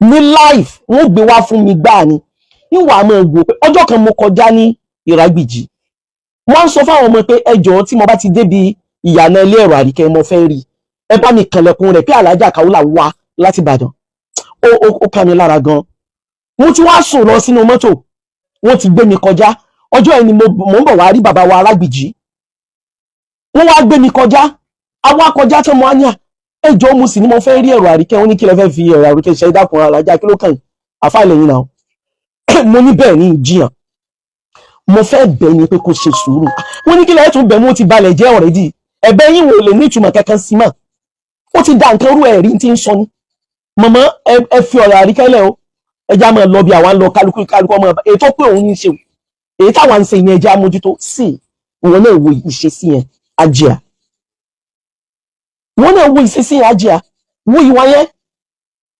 ní life wọ́n gbé wá fún mi gbà ni níwà máa wò pé ọjọ́ kan mo kọjá ní Ìrágbìjí wọ́n sọ fáwọn ọmọ pé ẹjọ́ tí mo bá ti débi ìyànà ilé ẹ̀rọ Àríkẹ́ mo fẹ́ rí ẹ bá mi kànlẹ̀kùn rẹ̀ pé Alájà Kaola wá láti Ìbàdàn ó ká mi lára gan mo ti wá sùn lọ sínú mọ́tò wọ́n ti gbé mi kọjá ọjọ́ ẹni mo ń bọ̀ wá rí bàbá wa Alágbìjí wọ́n wá gbé mi kọjá àwọn akọjá tó mọ àníà ẹjọ́ mo sì ní mo fẹ́ rí ẹ̀rọ Àríkẹ́ wọ́n ní kí lẹ fẹ́ fi ẹ̀rọ Àríkẹ́ ṣe dákun Alájà kí ló kàn àfáà lẹ́yìn náà mo ní bẹ́ẹ̀ ní ìjiyàn mo fẹ́ bẹ̀ ni pé kó ṣe sùúrù wọ́n ní kí lẹ tún bẹ̀ mo ti balẹ̀ jẹ́ already ẹ̀bẹ̀ yín wò lè ní ìtumọ̀ kankan sí mọ́ ó ti dá nǹkan rú ẹ̀rí tí ń sọ ní mọ̀mọ́ ẹ fi ọ̀rọ̀ Àríkẹ́ lẹ̀ o ẹja máa lọ bí àwa ń lọ kálukú ọmọ èyí tó pé òun ń ṣe èyí táwa ń ṣe ìyẹn ẹja mójútó sí ìwọ̀n náà wo ìṣesí yẹn ajá wọ́n náà wo ìṣesí yẹn ajá wo ìwà yẹn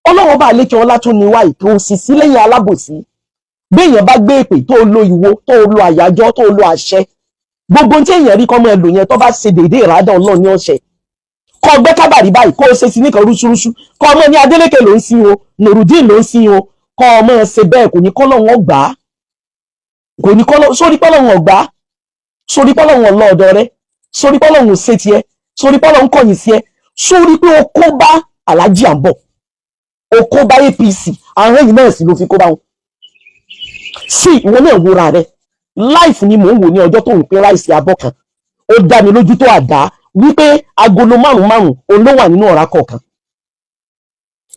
ọlọ́wọ́ bá lékè ọlá tó ní wáyé kò sì sí lẹ́yìn alábòsí béèyàn bá gbé èpè tó lo ìwo tó lo àyájọ́ tó lo àṣẹ gbogbo tí èèyàn rí kọ́mọ ẹlò yẹn tó bá ṣe déédéé ìrádá Ọlọ́run ní ọ̀sẹ̀ kọ́ ọgbẹ́ kábàrí báyìí kó o ṣe sí nìkan rúṣurúṣu kọ́ ọmọ ní Adélékè ló ń sin o Nurudeen ló ń sin o kọ́ ọmọ ṣe bẹ́ẹ̀ kò ní kọ́lọ́hún ọgbà kò ní kọ́lọ́ sórí kọ́lọ́hún ọgbà sórí kọ́lọ́hún ọlọ́ọ̀dọ́ rẹ sórí kọ́lọ́hún ṣe tiẹ̀ sórí kọ́lọ́hún kọ̀yìn sí ẹ sórí pé o kó bá Aláàjì à ń bọ̀ o kó bá APC àwọn èyí náà sì ló fi kó bá wọn sí ìwọ náà wúra rẹ life ni mò ń wò ní ọjọ́ tó ń pín ráìsì abọ́ kan ó dá mi lójú tó àdá wípé agolo márùn òun ló wà nínú ọ̀rá kọ̀ọ̀kan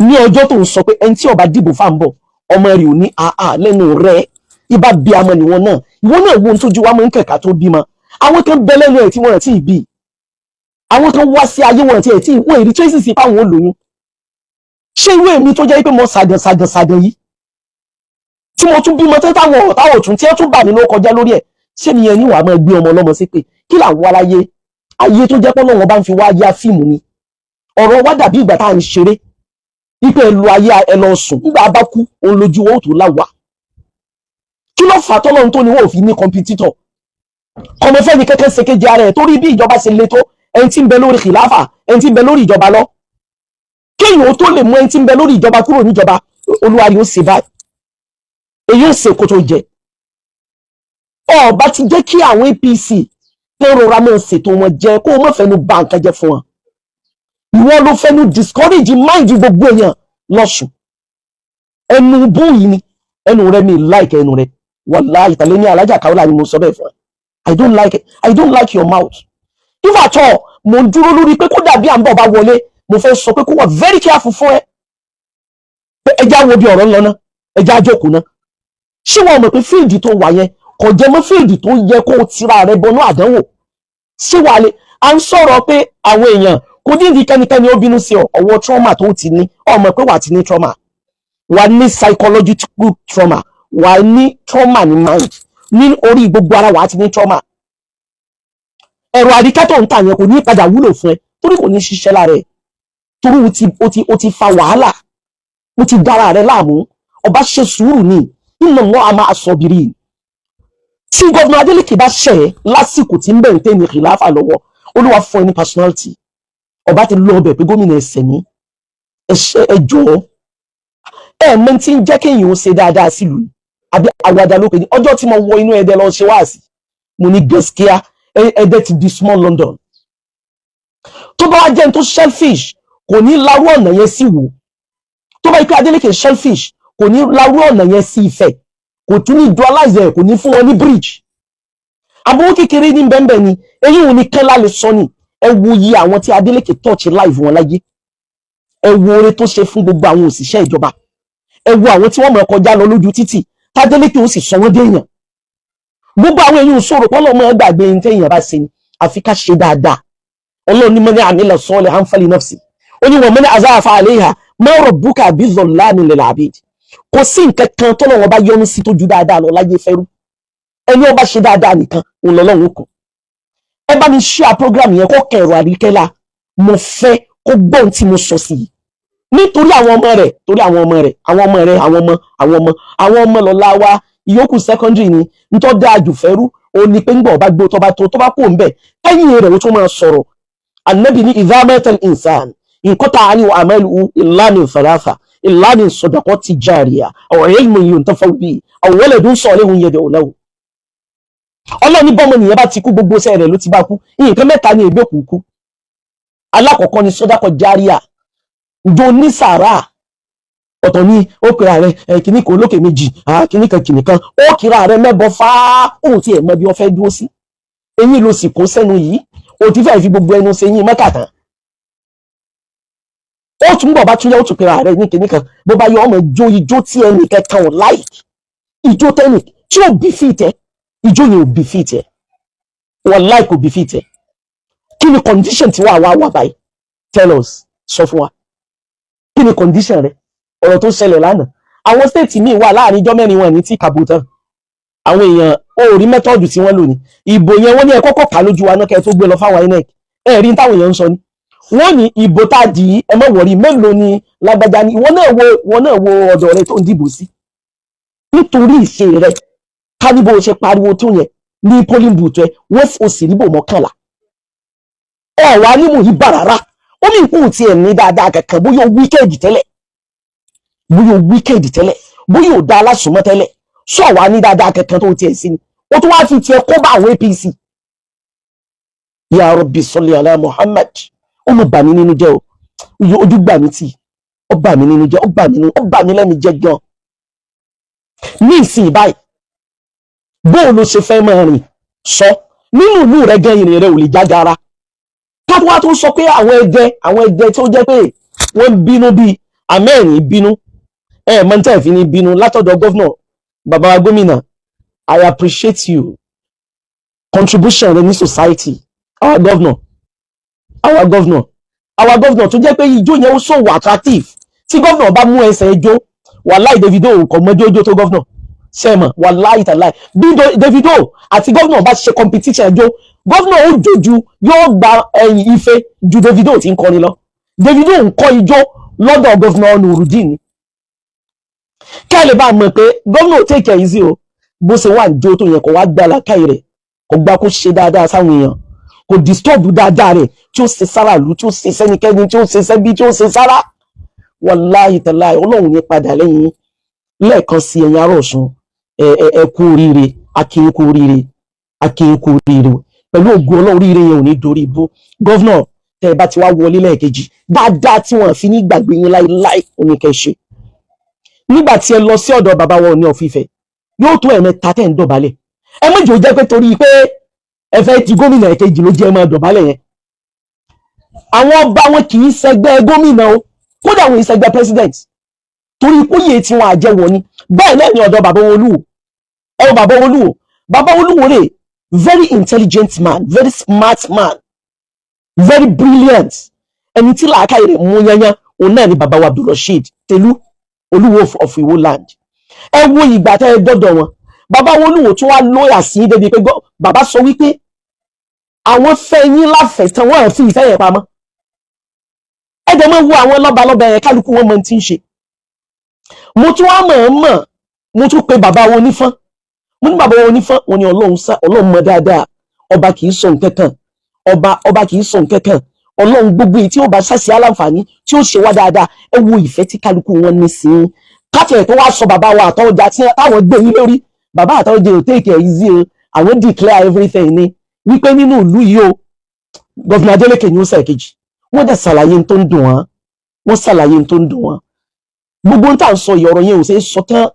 ní ọjọ́ tó ń sọ pé ẹni tí ó bá dìbò fà ń bọ̀ ọmọ rẹ̀ ò ní àà lẹ́nu rẹ̀ ibà bí amọ̀ níwọ̀n náà ìwọ náà wo ohun tójú wa mọ̀ ń kẹ̀kà tó bímọ àwọn kan bẹ lẹ́nu ẹ̀ tí wọ́n ti bí àwọn kan wá sí ayé wọn tí ẹ̀ tí wọ́n èrí tracy sí fáwọn olóyún ṣé ìwé mi tó jẹ́ pé mo sàgàn yìí tí mo tún bímọ tẹ́ táwọn ọ̀táwọ̀ tún tí ẹ tún bà mí ló kọjá lórí ẹ̀ ṣé nìyẹn ní wàá máa gbé ọmọ ọlọ́mọ sí pé kí là ń wá láyé ayé tó jẹ́ pé Ọlọ́run bá ń fi wá yá fíìmù ni ọ̀rọ̀ wá dàbí ìgbà tá à ń ṣeré wípé ẹ lo ayé ẹ lọ sùn nígbà bá kú òun lójú wọn ò tó láwà kí ló fà tọ́lọ́run tó ní wọn ò fi ní kọmpitítọ̀ kọmọ fẹ́ni kẹ́kẹ́ ṣe kéje ara ẹ̀ torí bí ìjọba ṣe le tó ẹni tí ń bẹ lórí kìláfà ẹni tí ń bẹ lórí ìjọba lọ kéèyàn ó tó lè mú ẹni tí ń bẹ lórí ìjọba kúrò níjọba olúwa rí ó ṣe báyìí èyí ò ṣe kó tó jẹ ọba ti jẹ́ kí àwọn APC tó rọra mọ́ ṣètò wọn jẹ kó o mọ̀ fẹ́nu bà nǹkan jẹ́ fún wọn ìwọ ló fẹ́nu discourage mind gbogbo èèyàn lọ́sùn ẹnu bú yìí ni ẹnu rẹ mi like ẹnu rẹ wallahi ìtàlẹ́ ní Alájà Kaola ni mo sọ bẹ́ẹ̀ fún ẹ I don't like it. I don't like your mouth if at all mo ń dúró lórí pé kó dàbí à ń bọ̀ bá wọlé mo fẹ́ sọ pé kó wà very careful fún ẹ pé ẹja wo bí ọ̀rọ̀ ńlọ náà ẹja jókòó náà ṣé wọn mọ̀ pé fíìdì tó wà yẹn kò jẹ́ mọ́ fíìdì tó yẹ kó o tira rẹ bọnú àdánwò ṣé wàá lè à ń sọ̀rọ̀ pé àwọn èèyàn kò ní ìdí kẹ́nikẹ́ni ó bínú sí ọ ọwọ́ trauma tó ti ní ọmọ pé wà á ti ní trauma wà á ní psychological trauma wà á ní trauma ní mind ní orí gbogbo ara wà á ti ní trauma ẹ̀rọ Àríkẹ́ tó ń tà yẹn kò ní padà wúlò fún ẹ torí kò ní ṣiṣẹ́ lára ẹ torí o ti fa wàhálà o ti dára rẹ láàmú ọba ṣe sùúrù ni inna Allah máa sọ̀bìrì tí gọ́ọ̀nà Adélékè bá ṣẹ̀ lásìkò tí ń bẹ̀rẹ̀ tẹ́ ní kìláfà lọ́wọ́ olúwa fún ẹ ní personality ọba ti lọ ọbẹ̀ pé gómìnà ẹsẹ̀ ní ẹjọ́ mẹ́ tí ń jẹ́ kéèyàn ó ṣe dáadáa sílùú àbí àwàdà ló pè ní ọjọ́ tí mo wọ inú Ẹdẹ lọ ṣe wáàsí mo ní gẹ̀ẹ́sìkíá Ẹdẹ ti di small London tó bá wá jẹ́ ní tó shellfish kò ní láwọ́ ọ̀nà yẹn sí wò tó bá ikú Adélékè shellfish kò ní láwọ́ ọ̀nà yẹn sí Ifẹ̀ kò tún ní dualize ẹ̀ kò ní fún wọn ní bridge àbúrò kékeré ní bẹ́ẹ̀ ni èyí ò ní kẹ́lá lè sọ ni ẹ wo iye àwọn tí Adélékè touch live wọn láyé ẹ wo oore tó ṣe fún gbogbo àwọn òṣìṣẹ́ ìjọba ẹ wo àwọn tí wọ́n mọ̀ kọjá lọ lójú títì tádélékè ó sì sọ wọ́n dé èèyàn gbogbo àwọn èèyàn sọ̀rọ̀ pé Ọlọ́run máa gbàgbé ní téèyàn bá ṣe ni àfi ká ṣe dáadáa Ọlọ́run ní man amila salihan falinafsi ó ní wa man aza'a fa alayha ma rabbuka bizallamin lil abid kò sí nǹkan kan tọ́lọ́run bá yọ́nú sí tó ju dáadáa lọ láyé fẹ́rú ẹni ó bá ṣe dáadáa nìkan òun lọ́lọ́run kù ẹ bá mi share program yẹn kó kẹrọ Àríkẹ́ la mo fẹ́ kó gbọ́n tí mo sọ sí nítorí àwọn ọmọ rẹ̀ torí àwọn ọmọ rẹ̀ àwọn ọmọ lọ́la wa ìyókù secondary ni ntọ́ dáa jù fẹ́rú ó ní pé ńgbà ọba gbó tọba kó ń bẹ̀ ẹ̀yìn rẹ̀ ó tún máa sọ̀rọ̀ Ànábì ní idha mata al-insan inqata'a anhu amaluhu illa min thalatha illa min sadaqati jariyah aw ilmin yuntafa'u bihi aw waladun salihun yad'u lahu. Ọlọ́run ní bọ́mọ nìyẹn bá ti kú gbogbo iṣẹ́ rẹ̀ ló ti bá kú. Nǹkan mẹ́ta ni ègbé òkùnkùn. Alákọ̀ọ́kọ́ ni sọ́dákọ̀ járíà, ìjọ ní sàárà. Ọ̀tọ̀ ni ó kìra rẹ̀ kìíní kan olókè méjì kìíní kan ó kìra rẹ̀ mẹ́bọ fáá òun tí ẹ̀ mọ bí wọ́n fẹ́ dúró sí. Eyín ló sì kó sẹ́nu yìí ó ti fẹ́ fi gbogbo ẹnu ṣe eyín mẹ́kàtàn. Ó tún bọ̀ bá tún yẹ ó tún kìra rẹ̀ ní kìíní kan bó bá yọ ọmọ ijó tí ẹnì kẹta ò láìkì, ijó tẹ́nì tí ò bí fìtẹ́, ijó yẹn ò bí fìtẹ́, wọ́n láìkì ò bí fìtẹ́. Kí ni condition tí wà báyìí? Tell us, sọ fún wa. Kí ni condition rẹ̀? Ọ̀rọ̀ tó ṣẹlẹ̀ lánàá. Àwọn state míì wà láàrin ijọ́ mẹ́rin wọn ní tí kàbó tán. Àwọn èèyàn ó rí mẹ́tọ́ọ̀dù tí wọ́n lò ní. Ìbò yẹn wọ́n ní ẹ kọ́kọ́ kà lójú wa náà kẹ́ tó gbé lọ fáwọn INEC. Ẹ rí táwọn èèyàn ń sọ ni. Wọ́n ní ìbò tá a dì í ẹ má wọ̀rí mélòó ni lágbájá ni wọ́n náà wo ọ̀dọ̀ rẹ tó ń dìbò sí. Nítorí ìṣe rẹ ká ní bó ṣe pariwo tó yẹn ní polling booth ẹ wọ́n fò sí níbò 11. Ọ̀wá ní mò ń bá rárá. Ó ní ìkú ti ẹ̀ ní dáadáa kankan bóyá wíkẹ́ẹ̀dì tẹ́lẹ̀. Bóyá ò dá alásùnmọ́ tẹ́lẹ̀. Sọ wá ní dáadáa kankan tó tiẹ̀ sí ni. Ó tún wá fi tiẹ̀ kó bá àwọn APC. Ya Rabbi salli ala Muhammad. Ó ló bà mí nínú jẹ́ o. Ojú gbà mí tì. Ó bà mí nínú jẹ́. Ó bà mí lẹ́nu jẹ́ gan. Ní ìsìn báyìí. Bó ló ṣe fẹ́ máa rìn sọ. Nínú ìlú rẹ̀ gan ìrìn rẹ̀ ò lè jágara. Káwá tó sọ pé àwọn ẹgbẹ́ tó jẹ́ pé wọ́n bínú bíi àmẹ́rin bínú. Mọ́ntẹ́ fi ní bínú látọ̀dọ̀ gọ́vnọ̀ bàbá wa gómìnà. I appreciate you contribution rẹ ní society. Our governor tó jẹ́ pé ijó yẹn ó so wà attractive. Tí gọ́vnọ̀ bá mú ẹsẹ̀ ijó wàláì Davido kò mọjó ijó tó gọ́vnọ̀ sẹ́mọ̀ wàláì tàláì. Bí Davido àti gọ́vnọ̀ bá ṣe competition ijó gọ́vnọ̀ ó jojú yóò gba ẹ̀yìn ife ju Davido tí ń kọrin lọ. Davido ń kọ́ ijó lọ́dọ̀ gọ́vnọ̀ Nurudeen ni. Kí ẹ lè bá mọ̀ pé gọ́vnọ̀ take it easy o bó ṣe wà jó tó yẹn kò wá gbá lákàyè rẹ̀ kò gbá kó ṣe dáadáa sáwọn èèyàn kò disturb dáadáa rẹ̀ tí ó ṣe sára lù tí ó ṣe sẹ́nikẹ́ni tí ó ṣe sẹ́bí tí ó ṣe sára. Wàláhì tàláhì Ọlọ́run ní padà lẹ́yìn lẹ́ẹ̀kan sí ẹ̀yin ará Ọ̀ṣun ẹ kú oríire akínyìn kú oríire pẹ̀lú ògùn Ọlọ́run oríire yẹn ò ní dorí ibú. Gọ́vnọ̀ tẹ́ ẹ bá ti wá wọlé lẹ́ẹ̀kejì dáadáa tí wọ́n fi ní gbàgbé yín láíláí oníkẹ́ ṣe. Nígbà tí ẹ lọ sí ọ̀dọ̀ bàbá wọn ní Ọ̀fífẹ́ yóò tó ẹ̀mẹ́ta tẹ́ ń dọ̀bálẹ̀. Ẹ méjì ó jẹ́ pé torí pé ẹ fẹ́ ti gómìnà ẹ̀kejì ló jẹ́ máa dọ̀bálẹ̀ yẹn. Àwọn ọba wọn kì í ṣẹgbẹ́ gómìnà o kódà wọn ìṣẹgbẹ́ president torí kóyè tí wọn àjẹwọ̀ ni. Bẹ́ẹ̀ náà ni ọ̀dọ̀ bàbá wọn Olúwo. Ẹ wo bàbá Olúwo rè very intelligent man, very smart man, very brilliant. Ẹni tí làákàyè rẹ̀ mú yányán òun náà ni bàbá wa Abdulrasheed Telu Olúwo of Iwo land. Ẹ wo ìgbà tẹ́ ẹ dọ́dọ̀ wọn bàbá wọn Olúwo tún wá lóyà sí débi pé bàbá sọ wípé àwọn fẹ́ yín láfẹ̀tàn wọn fi ìfẹ́ yẹn pamọ́. Ẹ dẹ̀ máa wo àwọn lọ́balọ́ba yẹn kálukú wọn mọ tí ń ṣe. Mo tún wá mọ̀ mo tún pe bàbá wọn onífọ́n. Mo ní bàbá wọn onífọ́n wọn ni Ọlọ́run mọ̀ dáadáa ọba kì í sọ nǹkankan ọba kì í sọ nǹkankan Ọlọ́run gbogbo èyí tí ó bá ṣàṣì aláǹfààní tí ó ṣe wá dáadáa. Ẹ wo ìfẹ́ tí kálukú wọn ní sí i. Káfíẹ̀ tó wá sọ bàbá wa Àtọ̀ọ̀jà tí táwọn gbé yín lórí bàbá Àtọ̀ọ̀jà ò take it easy o àwọn declare everything ni wípé nínú ìlú yìí o gọ́vnà Adeleke ní ó sẹ̀kejì wọ́n dẹ̀ ṣàlàyé tó ń dùn wọ́n gbogbo ń tà ń sọ ìyọ̀rọ̀ yẹn ò ṣe é sọ tán.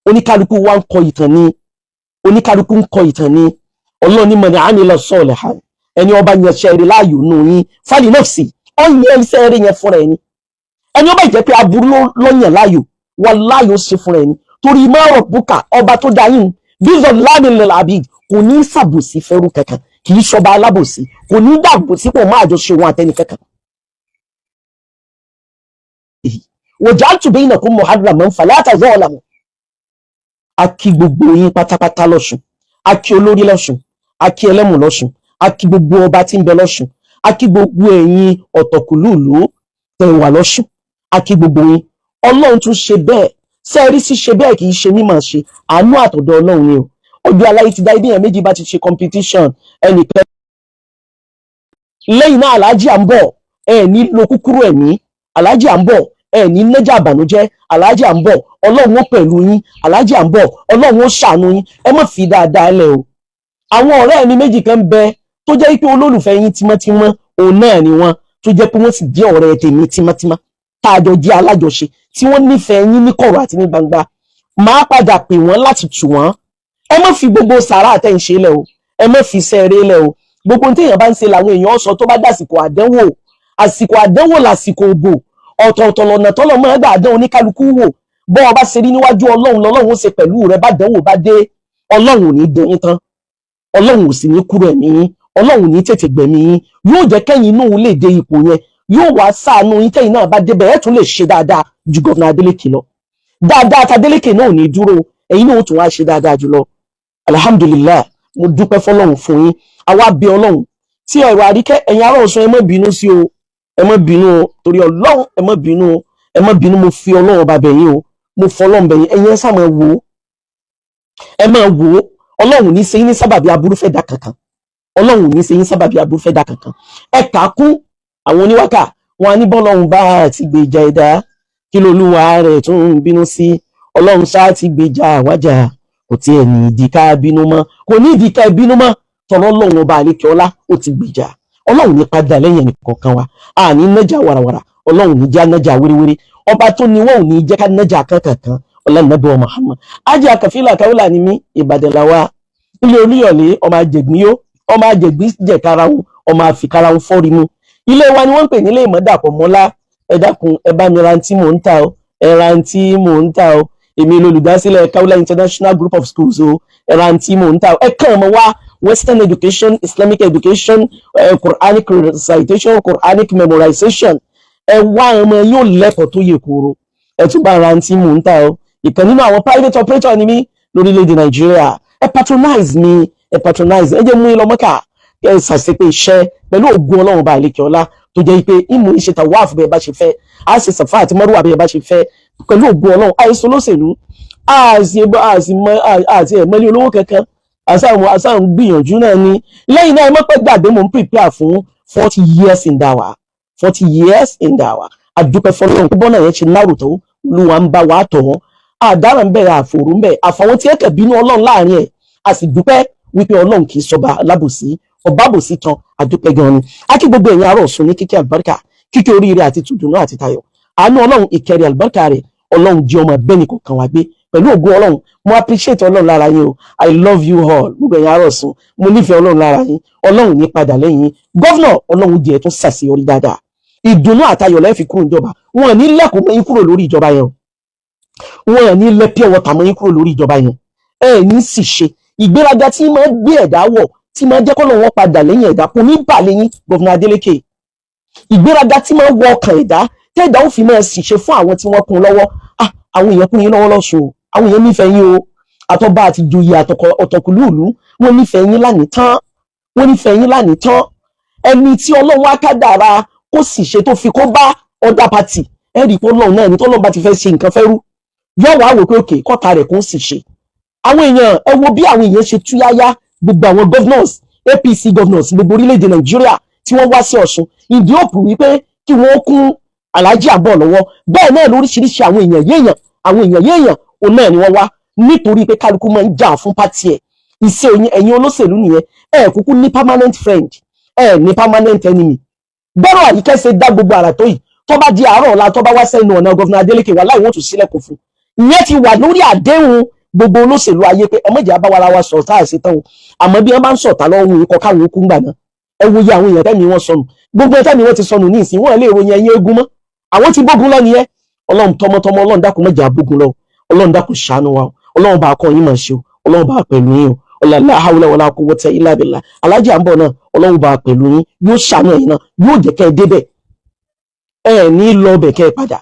Oníkálukú wa ń kọ ìtàn ni Ọlọ́run ní man amila salihan ẹni ọba yẹn ṣe eré láàyò nù yín fali nafsi ọ̀yẹ́ iṣẹ́ eré yẹn fúnra ẹni. Ẹni ọba ìjẹ́ pé aburú lọ́yàn láàyò wallahi ó ṣe fúnra ẹni torí ma rabbuka ọba tó dá yín bizallamin lil abid kò ní ṣàbòsí fẹ́rú kankan kì í ṣọba alábòsí kò ní dàbòsí pọ̀ máa jọ ṣe wọn àtẹni kankan. waja'altu bainakum muharraman fala tazalamu. A kí gbogbo yín pátápátá lọ́ṣun, a kí olórí lọ́ṣun, a kí ẹlẹ́mù lọ́ṣun, a kí gbogbo ọba tí ń bẹ lọ́ṣun, a kí gbogbo ẹ̀yin ọ̀tọ̀kùlúùlú tẹ́ wà lọ́ṣun, a kí gbogbo yín. Ọlọ́run tún ṣe bẹ́ẹ̀ sẹ́ẹ̀rí sí ṣe bẹ́ẹ̀ kì í ṣe mímọ̀ ṣe àánú àtọ̀dọ̀ Ọlọ́run ni o. Ọjọ́ aláyé ti dá ibi yẹn méjì bá ti ṣe competition ẹnìkan lẹ́yìn náà aláàjì à ń bọ̀ ẹ ní lo kúkúrú ẹ̀mí aláàjì à ń bọ̀ ẹ ní nájà àbànújẹ́. Aláàjì à ń bọ̀, Ọlọ́run ó pẹ̀lú yín. Aláàjì à ń bọ̀, Ọlọ́run ó ṣàánú yín. Ẹ má fi dáadáa lẹ̀ o. Àwọn ọ̀rẹ́ mi méjì kan bẹ tó jẹ́ pé olólùfẹ́ yín tímọ́tímọ́ òun náà ni wọ́n, tó jẹ́ pé wọ́n sì jẹ́ ọ̀rẹ́ tèmi tímọ́tímọ́ tá a jọ jẹ́ alájọṣe, tí wọ́n nífẹ̀ẹ́ yín ní kọ̀rọ̀ àti ní gbangba. Màá padà pè wọ́n láti tù wọ́n. Ẹ má fi gbogbo sàrà àtẹ̀ǹṣe lẹ̀ o, ẹ má fi sẹ́ẹ̀rẹ́ lẹ̀ o. Gbogbo ohun téèyàn bá ń ṣe làwọn èèyàn sọ tó bá dàsìkò àdánwò. Àsìkò àdánwò làsìkò òbò. Ọ̀tọ̀ọ̀tọ̀ lọ̀nà tọ́lọ̀ máa gbà àdánwò oníkálukú wò. Bọ́ ọ bá ṣe rí níwájú Ọlọ́run lọ́lọ́run ó ṣe pẹ̀lú rẹ bá dánwò bá dé. Ọlọ́run ò ní dán yín tán. Ọlọ́run ò sì ní kúrò ẹ̀mí yín. Ọlọ́run ò ní tètè gbẹ̀mí yín. Yóò jẹ́ kẹ́yìn náà lè dé ipò yẹn. Yóò wá ṣàánú yín tẹ́yìn náà bá débẹ̀ ẹ̀ tún lè ṣe dáadáa ju Gọ́vnà Adeleke lọ. Dáadáa t'Adeleke náà ò ní dúró, ẹ̀yin náà ó tún wá ṣe dáadáa jùlọ. Alhamdulillah, mo dúpẹ́ fọ́lọ́run fún yín. Àwa bí Ọlọ́run tí ọ̀rọ̀ Àríkẹ́ ẹ̀yin ará Ọ̀ṣun ẹ má bínú sí o, ẹ má bínú o, torí Ọlọ́run ẹ má bínú o, ẹ má bínú, mo fi Ọlọ́run bá bẹ̀ yín o, mo fọlọ́run bẹ̀ yín, ẹ̀yin ẹ sá máa wò ó, ẹ máa wò ó. Ọlọ́run ní ṣe yín ní sábàbí aburú fẹ́ dà kankan. Ọlọ́run ní ṣe yín sábàbí aburú fẹ́ dà kankan. Ẹ kà á kún àwọn oníwákà wọn á ní bọ́lọ́run bá ti gbèjà ẹ̀dá kí lolúwa rẹ̀ tún ń bínú sí. Ọlọ́run ṣáà ti gbèjà àwájà kò tiẹ̀ ní ìdí ká bínú mọ́, kò ní ìdí ká bínú mọ́, tọ̀rọ̀ Ọlọ́run ọba àlékè ọlá ó ti gbèjà. Ọlọ́run ní padà lẹ́yìn ẹnìkọ̀ọ̀kan wa, a ní nájà warawara, Ọlọ́run ní já nájà wéréwéré, ọba tó ní wọn ò ní jẹ́ ká nájà kankan. Ọlọ́run Nábì wa Muhammad. Ajá Kàfílà Kaola ni mí, Ìbàdàn làwa, ilé Olúyọ̀lé, ọmọ àjẹgbín yó, ọmọ àjẹgbín jẹ̀karahun, ọmọ àfikárahun fọ́rimú. Ilé wa ni wọ́n ń pè nílé ìmọ̀dàpọ̀ mọ́lá. Ẹ dákun ẹ bá mi ra tí mò ń ta o, ẹ ra tí mò ń ta o. Èmi lolùdásílẹ̀ Kaola International Group of Schools o, ẹ ra tí mò ń ta o. Ẹ kàn mọ́ wá Western education, Islamic education, Quranic recitation, Quranic memorization. Ẹ wá ọmọ yóò lẹ́kọ̀ọ́ tó yè kóró. Ẹ tún bá ra tí mò ń ta o. Ìkan nínú àwọn private operator ni mí lórílẹ̀-èdè Nàìjíríà. Ẹ patronize mi, ẹ patronize. Ẹ jẹ́ mú ilọ̀ Mọ́kà, ẹ ṣàṣepé iṣẹ́ pẹ̀lú ògùn Ọlọ́run bá àlékè ọlá tó jẹ́ pé ìmú ìṣe tàwáàfù bẹ́ẹ̀ bá ṣe fẹ́, a ṣe Sàfà àti Márùwà bẹ́ẹ̀ bá ṣe fẹ́ pẹ̀lú ògùn Ọlọ́run. Àìsàn olóṣèlú àti ẹ̀mọ́lé olówó kankan, àṣà ń gbìyànjú náà ni. Lẹ́yìn náà ẹ mọ́ pẹ́ gbàgbé mò ń prepare fún 40 years in Dawa, 40 years in Dawa. Àdúpẹ́ fọlọ́run pé bọ́nà yẹn ṣe lárò tó Olúwa ń bá wa tọ̀ wọ́n. Àdáràn bẹ́ẹ̀ àfòrò ń bẹ̀ àfàwọn tí ẹ̀kẹ́ bínú Ọlọ́run láàrin ẹ̀, a sì dúpẹ́ wípé Ọlọ́run kì í sọba alábòsí, ọba àbòsí tán. Àdúpẹ́ gan ni. A kí gbogbo ẹ̀yin ará Ọ̀ṣun ní kíkẹ́ àlùbáríkà, kíkẹ́ oríire àti tùdùnú àti tayọ̀. Àánú Ọlọ́run, ìkẹrẹ àlùbáríkà rẹ̀, Ọlọ́run jẹ́ ọmọ bẹ́ẹ̀ni kọ̀ọ̀kan wa gbé pẹ̀lú ògùn Ọlọ́run. Mo appreciate Ọlọ́run lára yín o. I love you all. Gbogbo ẹ̀yin ará Ọ̀ṣun, mo nífẹ̀ẹ́ Ọlọ́run lára yín. Ọlọ́run ní padà lẹ́yìn yín. Gọ́vnà Ọlọ́run jẹ́ tún ṣàṣeyọrí dáadáa. Ìdùnnú àtayọ̀ lẹ́ fi kúrò ìjọba. Wọn ní lẹ́kùn mọ́ yín kúrò lórí ìjọba yẹn. Wọn ní lẹ́ pure water mọ́ yín kúrò lórí ìjọba yẹn. Ẹ ní sì ṣe ìgbéraga tí máa gbé ẹ̀dá wọ̀, tí máa jẹ́ kọ́lọ́ wọn padà lẹ́yìn ẹ̀dá kò ní bà lẹ́yìn Gọ́vnà Adeleke. Ìgbéraga tí máa wọ ọkàn ẹ̀dá tẹ́ẹ̀dá ó fi máa sì ṣe fún àwọn tí wọ́n kún lọ́wọ́. Àwọn èèyàn kún yín lọ́wọ́ lọ́sùn o, àwọn èèyàn nífẹ̀ẹ́ yín o, àtọ́ba àti joyè ọ̀tọ̀kùlú ìlú wọ́n nífẹ̀ẹ́ yín lánìí tán, wọ́n nífẹ̀ẹ́ yín lánìí tán. Ẹni tí Ọlọ́run á kádàrá kó sì ṣe tó fi kó bá ọ̀dà pàtì, ẹ rí i pé Ọlọ́run náà ni tọ́lọ́run bá ti fẹ́ ṣe nǹkan fẹ́ rú yóò wá wò pé òkè kọ́ta rẹ̀ kó sì ṣe. Àwọn èèyàn ẹ wo bí àwọn èèyàn ṣe túyáyá, gbogbo àwọn governors, APC governors gbogbo orílẹ̀-èdè Nàìjíríà tí wọ́n wá sí Ọ̀ṣun, ìdí òpù wípé kí wọ́n kún Alhaji àbọ̀ lọ́wọ́. Bẹ́ẹ̀ náà lóríṣiríṣi àwọn èèyàn yéèyàn òun náà ni wọ́n wá nítorí pé kálukú máa ń jà fún pátì ẹ̀. Ìṣe ẹ̀yin olóṣèlú nìyẹn, ẹ kúkú ní permanent friend, ẹ ní permanent enemy. Bọ́rọ̀ Àríkẹ́ ṣe dá gbogbo àrà tó yìí, tó bá di àárọ̀ ọ̀la tó bá wá sẹ́nu ọ̀nà Gọ́vnà Adeleke wà láì wọ́n tún sílẹ̀kùn fún. Ìyẹn ti wà lórí àdéhùn gbogbo olóṣèlú ayé pé ẹ mọ̀jẹ̀ abáwara wa sọ̀tá àṣetán o, àmọ́ bí wọ́n bá ń sọ̀tá lọ́wọ́ ikọ̀ káwọn okú ń gbà náà. Ẹ wo iye àwọn èèyàn tẹ́mi wọn sọnù, gbogbo tẹ́mi wọn ti sọnù ní ìsìn wọn lè ròyìn ẹyin egun mọ́, àwọn ti bógun lọ nìyẹn. Ọlọ́run tọmọtọmọ Ọlọ́run dákun mọ̀jẹ̀ abógun lọ, Ọlọ́run dákun ṣàánú wa, Ọlọ́run bá kọ́ yín máa ṣe o, Ọlọ́run bá pẹ̀lú yín o, la hawla wala quwwata illa billah. Alhaji à ń bọ̀ náà, Ọlọ́run bá pẹ̀lú yín, yóò ṣàánú ẹ̀yin náà, yóò jẹ́ kẹ́ ẹ débẹ̀, ẹ ní lọ bẹ̀ kẹ́ ẹ padà.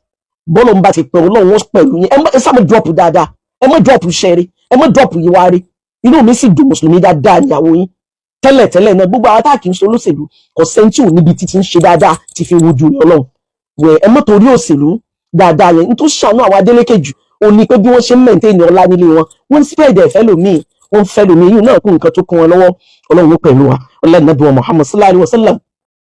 Bọ́lọ̀ ń bá ti pẹ̀ Ọlọ́run wọ́n pẹ̀lú yín, ẹ sá mọ́ drop dáadáa, ẹ mọ́ drop ṣẹ́rí, ẹ mọ́ drop yíwá rí. Inú mi sì dùn mùsùlùmí dáadáa níyàwó yín. Tẹ́lẹ̀ náà gbogbo àwọn táàkì ń ṣe olóṣèlú kò sẹ́ńtì ò níbi títí ń ṣe dáadáa ti fi wojú Ọlọ́run. Wẹ̀ ẹ mọ́ torí òṣèlú dáadáa yẹn nítorí ṣàánú àwọn Adeleke jù ó ní pé bí wọ́n ṣe ń maintain ọlá nílé wọn, wọ́n ń spread ẹ̀fẹ́ lòmíì, wọ́n ń fẹ́ lòmíì, yìí náà kún nǹkan tó kún wọn lọ́wọ́. Ọlọ́run ó pẹ̀lú wa, Ọlọ́run Nábì wa Muhammad sallallahu alaihi wasallam.